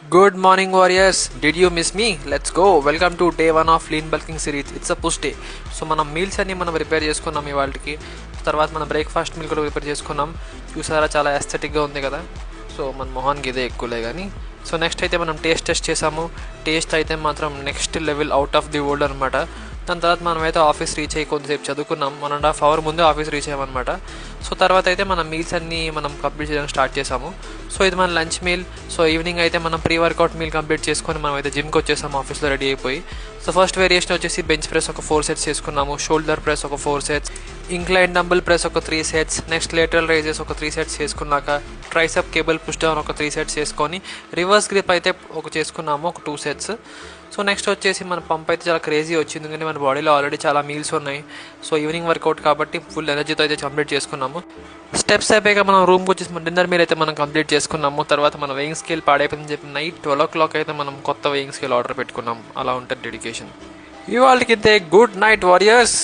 Good morning, warriors. Did you miss me? Let's go. Welcome to day 1 of lean bulking series. It's a push day. So మనం meals అన్ని మనం prepare చేసుకున్నాం ఇవాళకి. తర్వాత మనం breakfast meal కూడా prepare చేసుకున్నాం. చూసారా, చాలా ఎస్థెటిక్గా ఉంది కదా. సో మన మొహానికి ఇదే ఎక్కువలే కానీ. సో నెక్స్ట్ అయితే మనం టెస్ట్ చేసాము. టేస్ట్ అయితే మాత్రం next level, out of the world అనమాట. దాని తర్వాత మనమైతే ఆఫీస్ రీచ్ అయ్యి కొద్దిసేపు చదువుకున్నాం. 1.5 hour ముందే ఆఫీస్ రీచ్ అయ్యామన్నమాట. సో తర్వాత అయితే మనం మీల్స్ అన్నీ మనం కంప్లీట్ చేయడానికి స్టార్ట్ చేసాము. సో ఇది మన లంచ్ మీల్. సో ఈవినింగ్ అయితే మనం ప్రీ వర్కౌట్ మీల్ కంప్లీట్ చేసుకొని మనం అయితే జిమ్కి వచ్చేసాము ఆఫీస్లో రెడీ అయిపోయి. సో ఫస్ట్ వేరియేషన్ వచ్చేసి బెంచ్ ప్రెస్ ఒక 4 sets చేసుకున్నాము, షోల్డర్ ప్రెస్ ఒక 4 sets, ఇంక్లైన్ డంబుల్ ప్రెస్ ఒక 3 sets, నెక్స్ట్ లేటరల్ రైజెస్ ఒక 3 sets చేసుకున్నాక ట్రైసెప్ కేబుల్ పుష్ డౌన్ ఒక 3 sets చేసుకొని రివర్స్ గ్రిప్ అయితే ఒక చేసుకున్నాము ఒక 2 sets. సో నెక్స్ట్ వచ్చేసి మన పంప్ అయితే చాలా క్రేజీ వచ్చింది, ఎందుకంటే మన బాడీలో ఆల్రెడీ చాలా మీల్స్ ఉన్నాయి. సో ఈవినింగ్ వర్కౌట్ కాబట్టి ఫుల్ ఎనర్జీతో అయితే కంప్లీట్ చేసుకున్నాము. స్టెప్స్ అయిపోయాక మనం రూమ్కి వచ్చేసి డిన్నర్ మీల్ అయితే మనం కంప్లీట్ చేసుకున్నాము. తర్వాత మన వెయింగ్ స్కేల్ పాడైపోయిందని చెప్పి నైట్ 12 o'clock అయితే మనం కొత్త వెయింగ్ స్కేల్ ఆర్డర్ పెట్టుకున్నాం. అలా ఉంటుంది డెడికేషన్. ఇవాళకి గుడ్ నైట్ వారియర్స్.